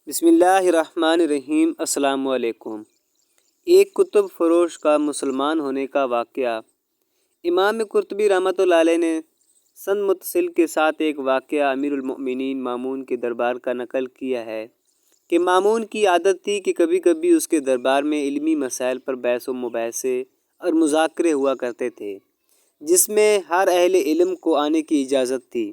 بسم اللہ الرحمن الرحیم۔ السلام علیکم۔ ایک کتب فروش کا مسلمان ہونے کا واقعہ۔ امام قرطبی رحمۃ اللہ علیہ نے سند متصل کے ساتھ ایک واقعہ امیر المؤمنین مامون کے دربار کا نقل کیا ہے کہ مامون کی عادت تھی کہ کبھی کبھی اس کے دربار میں علمی مسائل پر بحث و مباحثے اور مذاکرے ہوا کرتے تھے، جس میں ہر اہل علم کو آنے کی اجازت تھی۔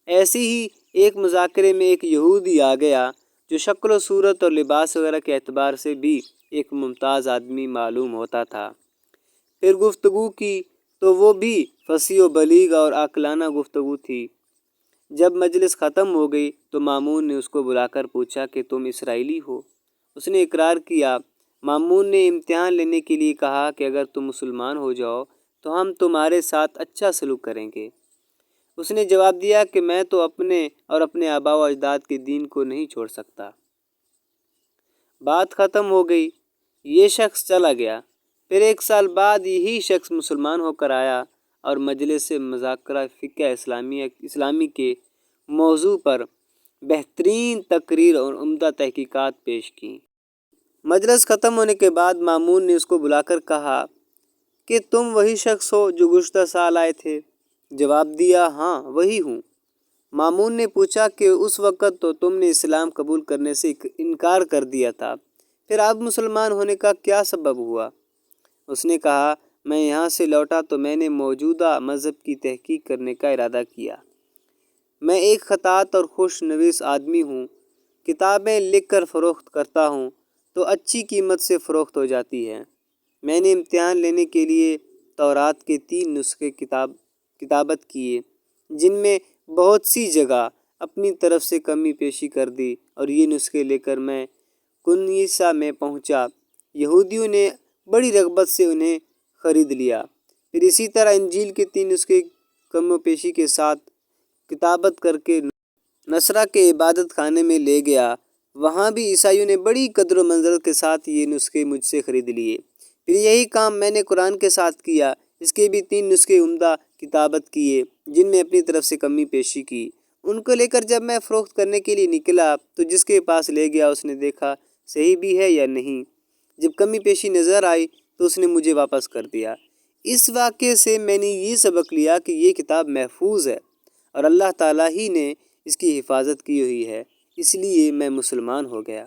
ایسے ہی ایک مذاکرے میں ایک یہودی آ گیا جو شکل و صورت اور لباس وغیرہ کے اعتبار سے بھی ایک ممتاز آدمی معلوم ہوتا تھا۔ پھر گفتگو کی تو وہ بھی فصیح و بلیغ اور عاقلانہ گفتگو تھی۔ جب مجلس ختم ہو گئی تو مامون نے اس کو بلا کر پوچھا کہ تم اسرائیلی ہو؟ اس نے اقرار کیا۔ مامون نے امتحان لینے کے لیے کہا کہ اگر تم مسلمان ہو جاؤ تو ہم تمہارے ساتھ اچھا سلوک کریں گے۔ اس نے جواب دیا کہ میں تو اپنے اور اپنے آباء و اجداد کے دین کو نہیں چھوڑ سکتا۔ بات ختم ہو گئی، یہ شخص چلا گیا۔ پھر ایک سال بعد یہی شخص مسلمان ہو کر آیا اور مجلس مذاکرہ فقہ اسلامی کے موضوع پر بہترین تقریر اور عمدہ تحقیقات پیش کیں۔ مجلس ختم ہونے کے بعد مامون نے اس کو بلا کر کہا کہ تم وہی شخص ہو جو گزشتہ سال آئے تھے؟ جواب دیا، ہاں وہی ہوں۔ مامون نے پوچھا کہ اس وقت تو تم نے اسلام قبول کرنے سے انکار کر دیا تھا، پھر اب مسلمان ہونے کا کیا سبب ہوا؟ اس نے کہا، میں یہاں سے لوٹا تو میں نے موجودہ مذہب کی تحقیق کرنے کا ارادہ کیا۔ میں ایک خطاط اور خوش نویس آدمی ہوں۔ کتابیں لکھ کر فروخت کرتا ہوں تو اچھی قیمت سے فروخت ہو جاتی ہے۔ میں نے امتحان لینے کے لیے تورات کے 3 نسخے کتابت کیے، جن میں بہت سی جگہ اپنی طرف سے کمی پیشی کر دی، اور یہ نسخے لے کر میں کنیسہ میں پہنچا۔ یہودیوں نے بڑی رغبت سے انہیں خرید لیا۔ پھر اسی طرح انجیل کے 3 نسخے کم و پیشی کے ساتھ کتابت کر کے نصرہ کے عبادت خانے میں لے گیا۔ وہاں بھی عیسائیوں نے بڑی قدر و منزلت کے ساتھ یہ نسخے مجھ سے خرید لیے۔ پھر یہی کام میں نے قرآن کے ساتھ کیا۔ اس کے بھی 3 نسخے عمدہ کتابت کیے، جن میں اپنی طرف سے کمی پیشی کی۔ ان کو لے کر جب میں فروخت کرنے کے لیے نکلا تو جس کے پاس لے گیا اس نے دیکھا صحیح بھی ہے یا نہیں۔ جب کمی پیشی نظر آئی تو اس نے مجھے واپس کر دیا۔ اس واقعے سے میں نے یہ سبق لیا کہ یہ کتاب محفوظ ہے اور اللہ تعالیٰ ہی نے اس کی حفاظت کی ہوئی ہے، اس لیے میں مسلمان ہو گیا۔